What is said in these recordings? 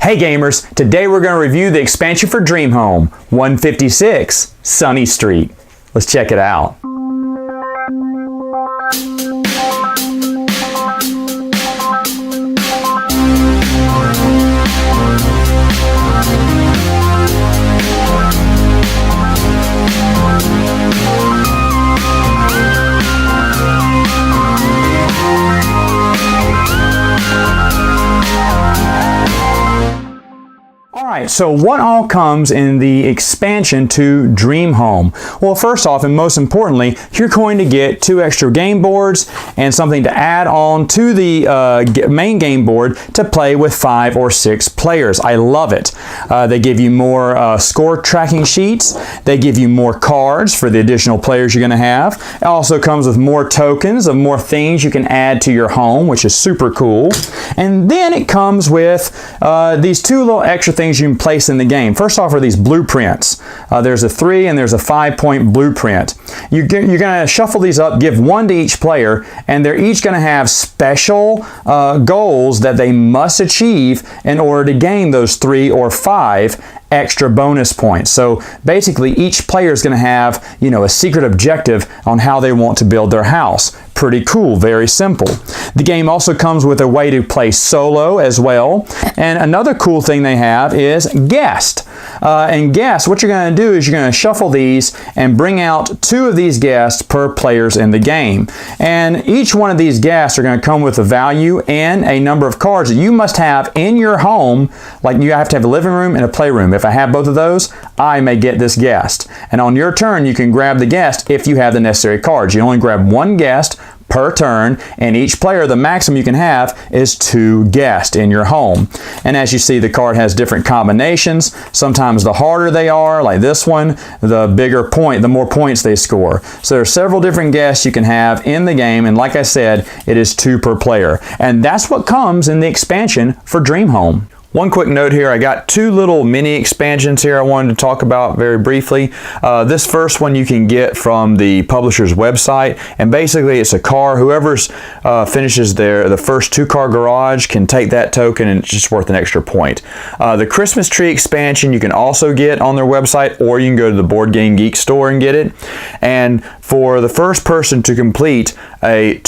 Hey gamers, today we're going to review the expansion for Dream Home, 156 Sunny Street. Let's check it out. Alright, so what all comes in the expansion to Dream Home? Well, first off, and most importantly, you're going to get 2 extra game boards and something to add on to the main game board to play with 5 or 6 players. I love it. They give you more score tracking sheets. They give you more cards for the additional players you're going to have. It also comes with more tokens of more things you can add to your home, which is super cool. And then it comes with these 2 little extra things you can place in the game. First off are these blueprints. There's a 3 and there's a 5-point blueprint. You're going to shuffle these up, give 1 to each player, and they're each going to have special goals that they must achieve in order to gain those 3 or 5 extra bonus points. So basically each player is going to have, a secret objective on how they want to build their house. Pretty cool, very simple. The game also comes with a way to play solo as well. And another cool thing they have is guest. And guest, what you're going to do is you're going to shuffle these and bring out 2 of these guests per players in the game. And each one of these guests are going to come with a value and a number of cards that you must have in your home. Like you have to have a living room and a playroom. If I have both of those, I may get this guest. And on your turn, you can grab the guest if you have the necessary cards. You only grab 1 guest per turn, and each player, the maximum you can have is 2 guests in your home. And as you see, the card has different combinations. Sometimes the harder they are, like this one, the more points they score. So there are several different guests you can have in the game, and like I said, it is 2 per player. And that's what comes in the expansion for Dream Home. One quick note here, I got 2 little mini expansions here I wanted to talk about very briefly. This first one you can get from the publisher's website, and basically it's a car. Whoever's finishes the first 2-car garage can take that token, and it's just worth an extra point. The Christmas tree expansion you can also get on their website, or you can go to the Board Game Geek store and get it. And for the first person to complete a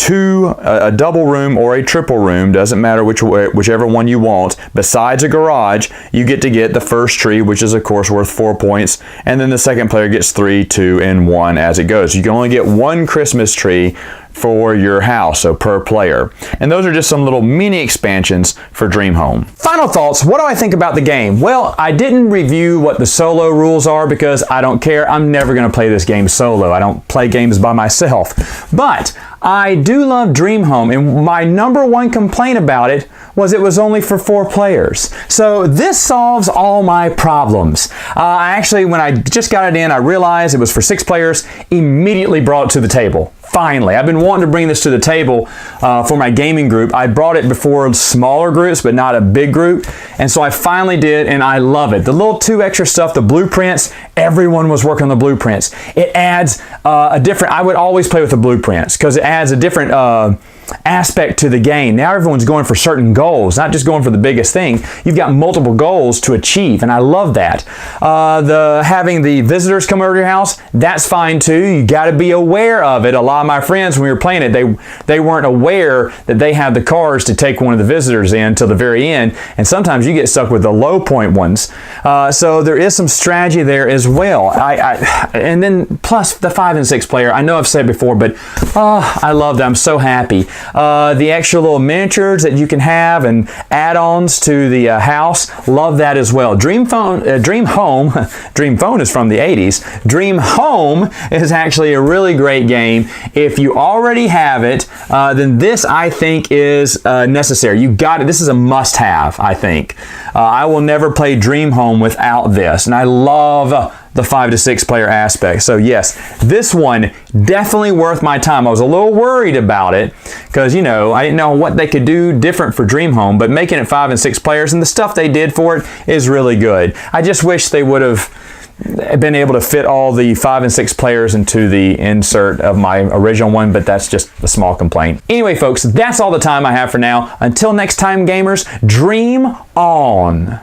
double room or a triple room, doesn't matter whichever one you want, besides a garage, you get to get the first tree, which is of course worth 4 points, and then the second player gets 3, 2, and 1 as it goes. You can only get 1 Christmas tree for your house, so per player. And those are just some little mini expansions for Dream Home. Final thoughts, what do I think about the game? Well, I didn't review what the solo rules are because I don't care. I'm never going to play this game solo. I don't play games by myself. But I do love Dream Home, and my number 1 complaint about it was only for 4 players. So this solves all my problems. Actually, when I just got it in, I realized it was for 6 players, immediately brought it to the table. Finally, I've been wanting to bring this to the table for my gaming group. I brought it before smaller groups, but not a big group. And so I finally did, and I love it. The little 2 extra stuff, the blueprints, everyone was working on the blueprints. It adds I would always play with the blueprints because it adds a different aspect to the game. Now everyone's going for certain goals, not just going for the biggest thing. You've got multiple goals to achieve, and I love that. Having the visitors come over to your house, that's fine too. You got to be aware of it. A lot of my friends, when we were playing it, they weren't aware that they had the cards to take one of the visitors in till the very end, and sometimes you get stuck with the low point ones. So there is some strategy there as well. And then plus the 5 and 6 player. I know I've said before, but I love that. I'm so happy. The extra little miniatures that you can have and add-ons to the house, love that as well. Dream Home is from the 80s. Dream Home is actually a really great game. If you already have it, then this I think is necessary. You got it. This is a must-have, I think. I will never play Dream Home without this, and I love the 5 to 6 player aspect. So yes, this one definitely worth my time. I was a little worried about it because, I didn't know what they could do different for Dream Home, but making it 5 and 6 players and the stuff they did for it is really good. I just wish they would have been able to fit all the 5 and 6 players into the insert of my original one, but that's just a small complaint. Anyway, folks, that's all the time I have for now. Until next time, gamers, dream on.